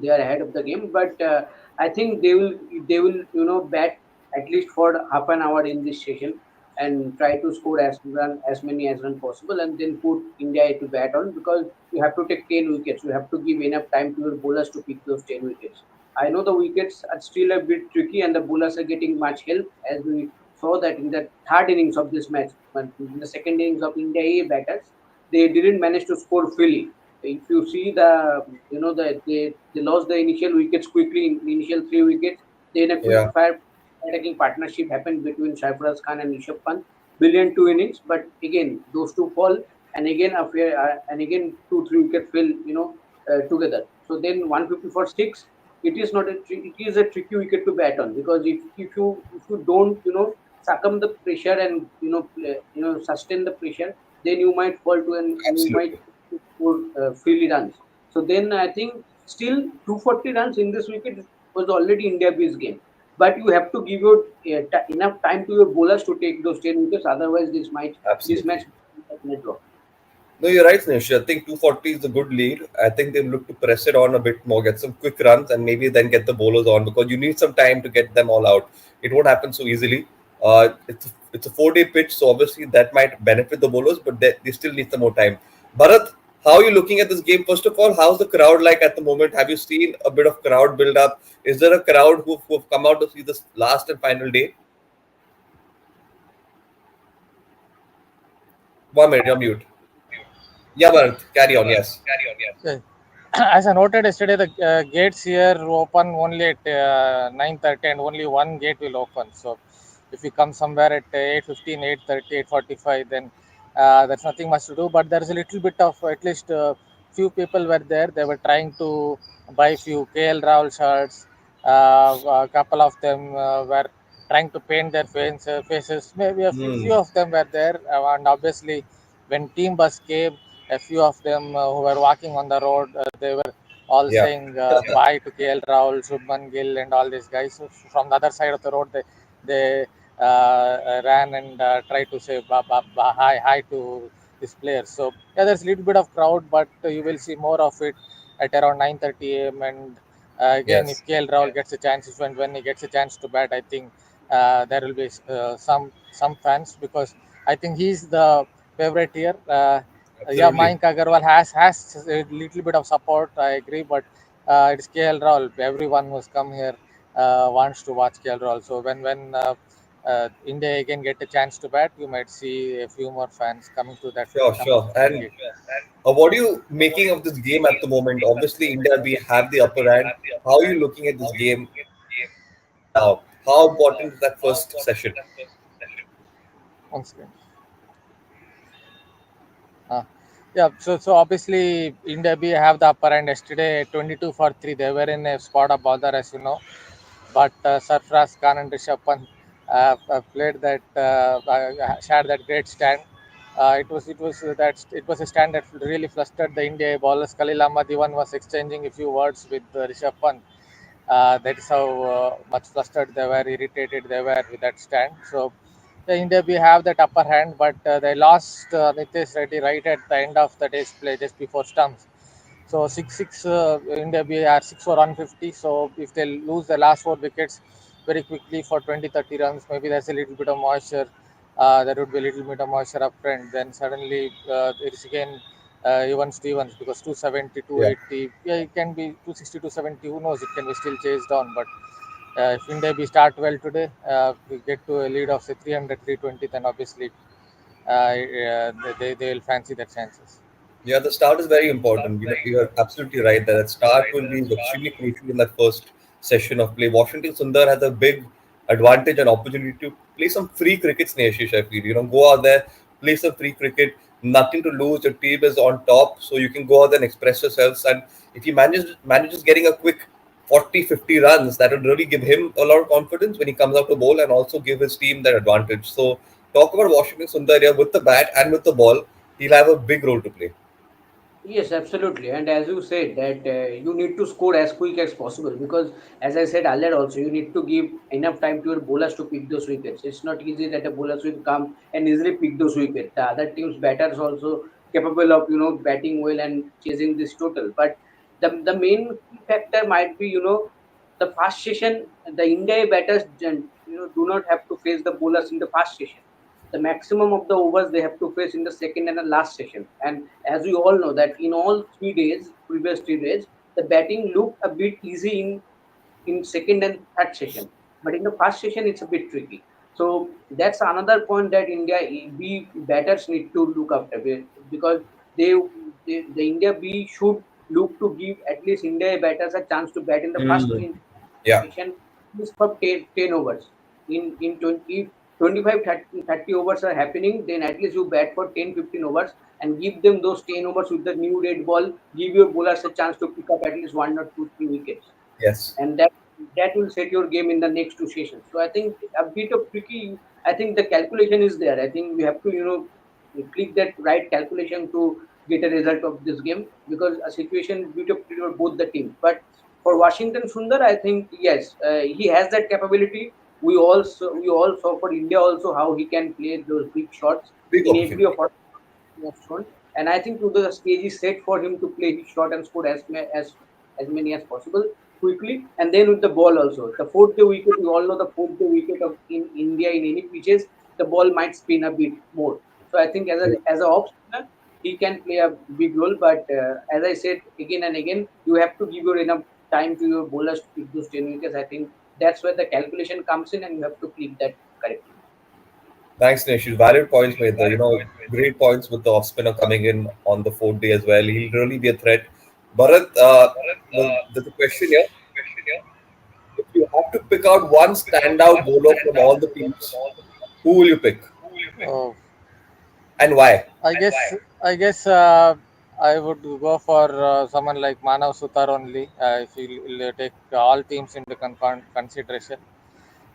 they are ahead of the game. But I think they will bat at least for half an hour in this session and try to score as many as run possible, and then put India to bat on, because you have to take 10 wickets. You have to give enough time to your bowlers to pick those 10 wickets. I know the wickets are still a bit tricky, and the bowlers are getting much help, as we saw that in the third innings of this match. But in the second innings of India A batters, they didn't manage to score freely. If you see they lost the initial wickets quickly in the initial 3 wickets. Then a quick Yeah, fire attacking partnership happened between Sarfaraz Khan and Rishabh Pant. Brilliant 2 innings, but again those two fall, and again 2 3 wicket fell, together. So then 150 for six. It is not it is a tricky wicket to bat on, because if you don't succumb the pressure and sustain the pressure, then you might fall to, and you might absolutely. score freely runs. So then I think still 240 runs in this wicket was already India B's game. But you have to give your enough time to your bowlers to take those 10 wickets. Otherwise, this Absolutely. match may draw. No, you're right, Nish. I think 240 is a good lead. I think they look to press it on a bit more, get some quick runs, and maybe then get the bowlers on, because you need some time to get them all out. It won't happen so easily. It's a 4-day pitch, so obviously that might benefit the bowlers, but they still need some more time. Bharat, how are you looking at this game? First of all, how's the crowd like at the moment? Have you seen a bit of crowd build up? Is there a crowd who've come out to see this last and final day? 1 minute, you're mute. Yeah, Bharat, carry on. Yes. Yeah. As I noted yesterday, the gates here open only at 9:30, and only one gate will open. So if you come somewhere at 8:15, 8:30, 8:45, then there's nothing much to do. But there is a little bit of, at least few people were there. They were trying to buy few KL Rahul shirts. A couple of them were trying to paint their faces. Maybe a few Hmm. of them were there, and obviously when team bus came, a few of them who were walking on the road, they were all Yeah. saying bye to KL Rahul, Shubman Gill, and all these guys. So from the other side of the road, they ran and tried to say hi to these players. So yeah, there's a little bit of crowd, but you will see more of it at around 9:30 a.m. And again, if Yes. KL Rahul gets a chance, when he gets a chance to bat, I think there will be some fans, because I think he's the favorite here. Yeah, Absolutely. Mayank Agarwal has a little bit of support. I agree, but it's KL Rahul. Everyone who's come here wants to watch KL Rahul. So when India again get a chance to bat, you might see a few more fans coming to that Sure, coming sure. to that And gate. what are you making of this game at the moment? Obviously, India we have the upper hand. How are you looking at this game now? How important is that first session? Once again. Uh, yeah, so obviously India B have the upper hand yesterday, 22 for 3. They were in a spot of bother, as you know. But Sarfraz Khan and Rishabh Pant played shared that great stand. It was a stand that really flustered the India bowlers. Khalil Ahmad even was exchanging a few words with Rishabh Pant. That is how much flustered they were, irritated they were with that stand. So the India we have that upper hand, but they lost Nitesh Reddy right at the end of the day's play, just before stumps. So 6-6, India B are 6 for 150. So if they lose the last 4 wickets very quickly for 20-30 runs, maybe there's a little bit of moisture. There would be a little bit of moisture up front. Then suddenly it is again even Stevens, because 270, Yeah. 280, yeah, it can be 260, 270. Who knows? It can be still chased on. But if India B start well today, we get to a lead of say 300, 320, then obviously they will fancy their chances. Yeah, the start is very important. You're absolutely right that start will be extremely crucial in that first session of play. Washington Sundar has a big advantage and opportunity to play some free cricket, Snehashish, I feel. Go out there, play some free cricket, nothing to lose. Your team is on top, so you can go out there and express yourselves. And if he manages getting a quick 40, 50 runs, that would really give him a lot of confidence when he comes out to bowl, and also give his team that advantage. So talk about Washington Sundar here with the bat and with the ball. He'll have a big role to play. Yes, absolutely. And as you said, that you need to score as quick as possible, because, as I said earlier, also you need to give enough time to your bowlers to pick those wickets. It's not easy that a bowlers will come and easily pick those wickets. The other team's batters also capable of batting well and chasing this total. But The main key factor might be, the fast session. The India batters, do not have to face the bowlers in the fast session. The maximum of the overs they have to face in the second and the last session. And as we all know that in all 3 days, previous 3 days, the batting looked a bit easy in second and third session, but in the first session it's a bit tricky. So that's another point that India B batters need to look after, because they, the India B should look to give at least India batters a chance to bat in the first Mm. Yeah. session, at least for 10 overs. In 20, if 25 30 overs are happening, then at least you bat for 10 15 overs and give them those 10 overs with the new red ball. Give your bowlers a chance to pick up at least 1 or 2 3 wickets, Yes. and that will set your game in the next 2 sessions. So I think a bit of tricky. I think the calculation is there. I think we have to click that right calculation to get a result of this game, because a situation is bit of tricky for both the teams. But for Washington Sundar, I think yes, he has that capability. We all saw for India also how he can play those big shots Big in every opportunity. of our of shown. And I think to the stage is set for him to play his shot and score as many as possible quickly. And then with the ball also, the fourth day wicket, we all know the fourth day wicket of in India in any pitches, the ball might spin a bit more. So I think as a off spinner, he can play a big role. But as I said again and again, you have to give your enough time to your bowlers to pick those 10 wickets. I think that's where the calculation comes in, and you have to click that correctly. Thanks, Nish. Valid points made there. Great points with the off spinner coming in on the fourth day as well. He'll really be a threat. Bharat, there's a question here. If you have to pick out one standout bowler from all the teams, who will you pick Oh, and why? I guess I would go for someone like Manav Sutar only. If you will take all teams into consideration,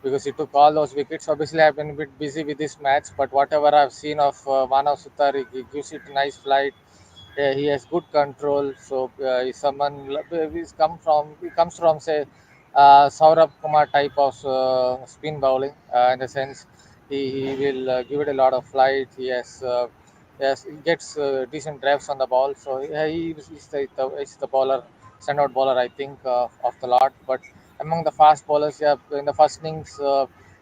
because he took all those wickets. Obviously, I've been a bit busy with this match, but whatever I've seen of Manav Sutar, he gives it a nice flight. He has good control. So he's someone he comes from say Saurabh Kumar type of spin bowling, in the sense he will give it a lot of flight. Yes, he gets decent drives on the ball. So he's the bowler, standout bowler, I think, of the lot. But among the fast bowlers, yeah, in the first innings,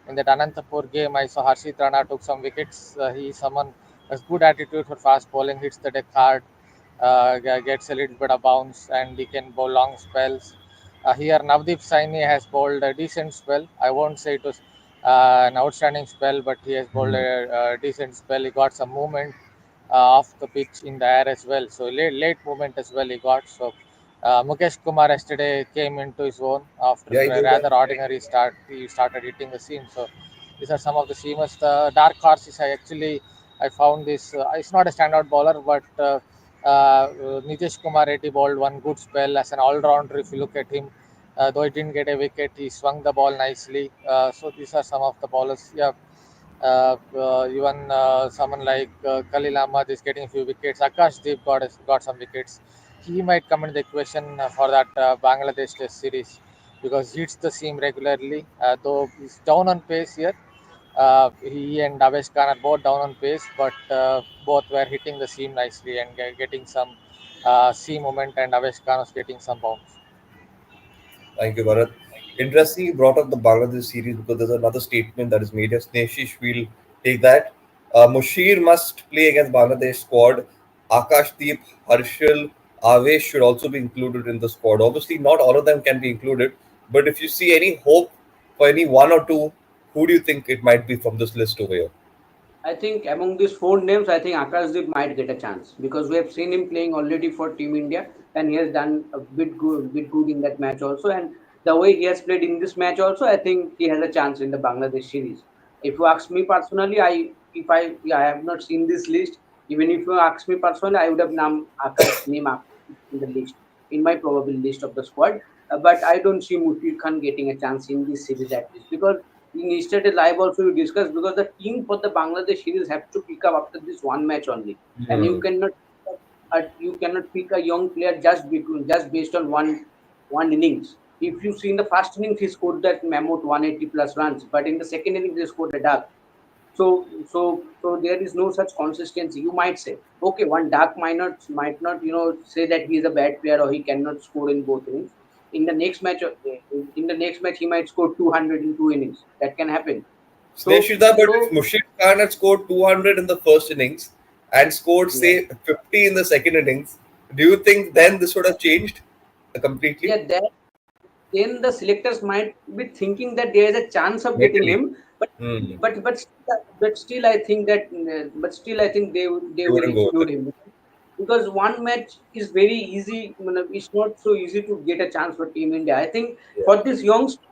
in that Anantapur game, I saw Harshit Rana took some wickets. He's someone has good attitude for fast bowling, hits the deck hard, gets a little bit of bounce, and he can bowl long spells. Here, Navdeep Saini has bowled a decent spell. I won't say it was an outstanding spell, but he has bowled a decent spell. He got some movement off the pitch in the air as well. So late movement as well he got. So Mukesh Kumar yesterday came into his own after Yeah, he a did. rather ordinary start. He started hitting the seam. So these are some of the seamers. The dark horses I found this. It's not a standout bowler, but Nitish Kumar Reddy bowled one good spell as an all-rounder. If you look at him, though he didn't get a wicket, he swung the ball nicely. So these are some of the bowlers. Yeah, even someone like Khalil Ahmad is getting a few wickets. Akash Deep got some wickets. He might come into the equation for that Bangladesh Test series, because he hits the seam regularly. Though he's down on pace here. He and Avesh Khan are both down on pace, but both were hitting the seam nicely and getting some seam moment, and Avesh Khan was getting some bounce. Thank you, Bharat. Interesting, you brought up the Bangladesh series because there's another statement that is made. Yes, Neshish will take that. Mushir must play against Bangladesh squad. Akashdeep, Harshal, Avesh should also be included in the squad. Obviously, not all of them can be included, but if you see any hope for any one or two, who do you think it might be from this list over here? I think among these four names, I think Akashdeep might get a chance, because we have seen him playing already for Team India, and he has done a bit good in that match also. And the way he has played in this match also, I think he has a chance in the Bangladesh series. If you ask me personally, I have not seen this list. Even if you ask me personally, I would have name Akash in the list, in my probable list of the squad. But I don't see Mushir Khan getting a chance in this series at least, because in yesterday live also we discussed, because the team for the Bangladesh series have to pick up after this one match only, and Hmm. you cannot pick a young player just based on one innings. If you see in the first innings he scored that mammoth 180 plus runs, but in the second innings he scored a duck. So there is no such consistency. You might say, okay, one dark might not say that he is a bad player or he cannot score in both innings. In the next match, in the next match, he might score 200 in 2 innings. That can happen. So Snehshita, but if so Mushib Khan had scored 200 in the first innings and scored, yeah, say, 50 in the second innings, do you think yeah, then this would have changed completely? yeah. Then the selectors might be thinking that there is a chance of getting Mentally. him, but Hmm. still I think that they You will wouldn't go with exclude it. him, because one match is very easy. It's not so easy to get a chance for Team India. I think Yeah. for this youngsters,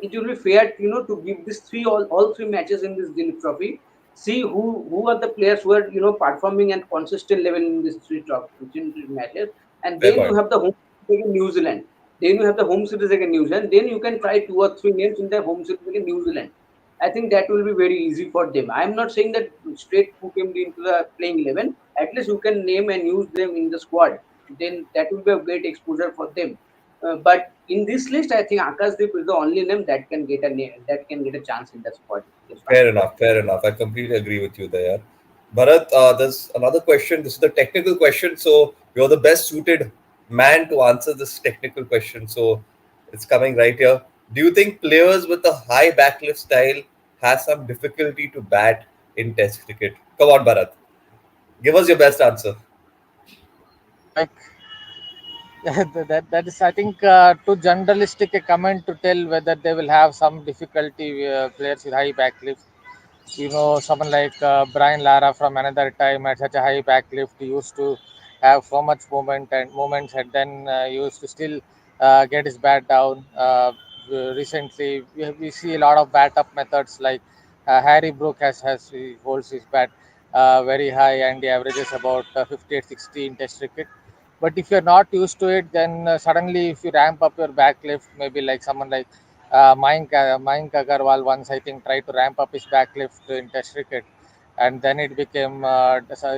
it will be fair, to give this all three matches in this Duleep Trophy. See who are the players who are performing at consistent level in these three matches, and Fair then you point. have the home series against New Zealand. Then you have the home series against New Zealand. Then you can try two or three names in the home series against New Zealand. I think that will be very easy for them. I'm not saying that straight put him into the playing 11. At least you can name and use them in the squad. Then that will be a great exposure for them. But in this list, I think Akashdeep is the only name that can get a that can get a chance in the squad this time. Fair enough. Fair enough. I completely agree with you there. Bharat, there's another question. This is the technical question. So you're the best suited man to answer this technical question. So it's coming right here. Do you think players with a high backlift style has some difficulty to bat in Test cricket? Come on, Bharat. Give us your best answer. Like that is, I think, too generalistic a comment to tell whether they will have some difficulty, players with high backlift. Someone like Brian Lara from another time at such a high backlift, he used to have so much movement and movements, and then used to still get his bat down. Recently, we see a lot of bat up methods, like Harry Brook he holds his bat very high, and he averages about 58, 60 in Test cricket. But if you're not used to it, then suddenly if you ramp up your backlift, maybe like someone like Mayank Agarwal once, I think, tried to ramp up his backlift in Test cricket, and then it became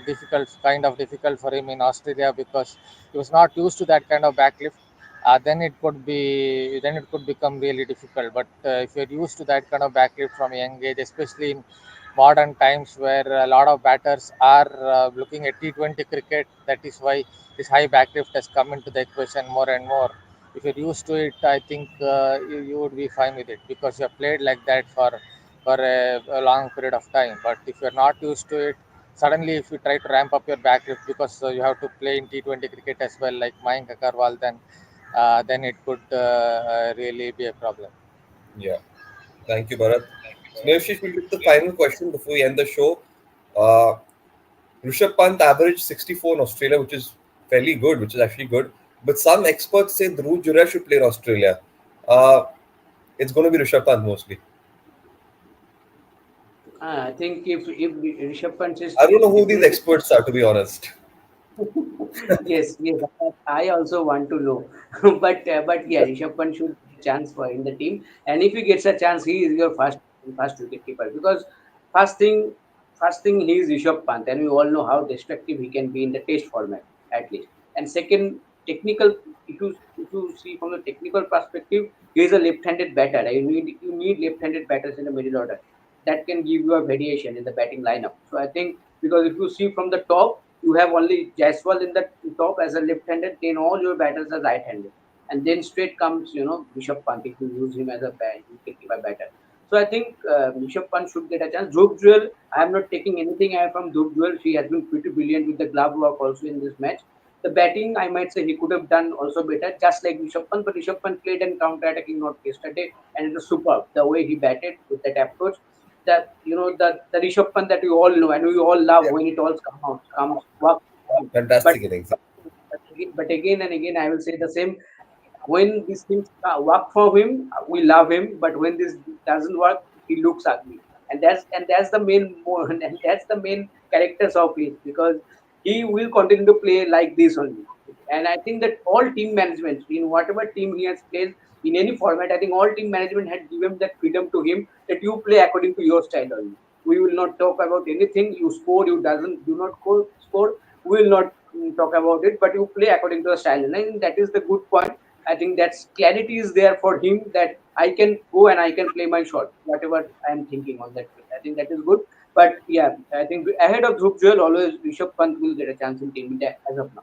difficult for him in Australia, because he was not used to that kind of backlift. Then it could become really difficult. But if you're used to that kind of backlift from a young age, especially in modern times where a lot of batters are looking at T20 cricket, that is why this high backlift has come into the equation more and more. If you're used to it, I think you would be fine with it, because you have played like that for a long period of time. But if you're not used to it, suddenly if you try to ramp up your backlift, because you have to play in T20 cricket as well, like Mayank Agarwal, then it could really be a problem. Yeah. Thank you, Bharat. Snehashish, we'll get the final question before we end the show. Uh, Rishabh Pant averaged 64 in Australia, which is fairly good, which is actually good. But some experts say Dhruv Jurel should play in Australia. Uh, it's going to be Rishabh Pant mostly. I think if Rishabh Pant is I don't know who these definitely. experts are, to be honest. Yes, yes. I also want to know, but yeah, Rishabh Pant should get a chance for in the team, and if he gets a chance, he is your first wicket keeper, because first thing first thing he is Rishabh Pant, and we all know how destructive he can be in the Test format at least. And second, technical. If you see from the technical perspective, he is a left-handed batter. You need left-handed batters in the middle order that can give you a variation in the batting lineup. So I think, because if you see from the top, you have only Jaiswal in the top as a left-handed, then all your batters are right-handed, and then straight comes Rishabh Pant if you use him as a wicket-keeper batter. So I think Rishabh Pant should get a chance. Dhruv Jewel, I am not taking anything away from Dhruv Jewel. She has been pretty brilliant with the glove work also in this match. The batting, I might say, he could have done also better, just like Rishabh Pant. But Rishabh Pant played and counter-attacking not yesterday, and it was superb the way he batted with that approach. The Rishabh Pant that we all know and we all love when it all comes work. But Fantastic innings. again and again, I will say the same. When these things work for him, we love him. But when this doesn't work, he looks ugly, and that's the main and that's the main characters of it, because he will continue to play like this only. And I think that all team management, in whatever team he has played in any format, I think all team management had given that freedom to him, that you play according to your style only. We will not talk about anything. You score, you doesn't do not score. We will not talk about it, but you play according to the style. And I think that is the good point. I think that's clarity is there for him, that I can go and I can play my shot, whatever I am thinking on that I think that is good. But yeah, I think ahead of Dhruv Joel, always Rishabh Pant will get a chance in Team India as of now.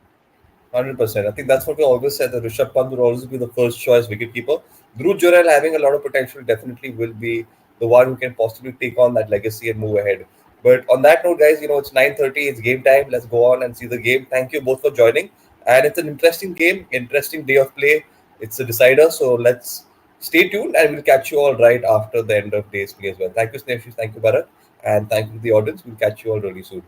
100%. I think that's what we always said, that Rishabh Pant will always be the first choice wicketkeeper. Dhruv Jurel, having a lot of potential, definitely will be the one who can possibly take on that legacy and move ahead. But on that note, guys, it's 9:30, it's game time. Let's go on and see the game. Thank you both for joining. And it's an interesting game, interesting day of play. It's a decider. So let's stay tuned and we'll catch you all right after the end of day's play as well. Thank you, Snehashish. Thank you, Bharat. And thank you to the audience. We'll catch you all really soon.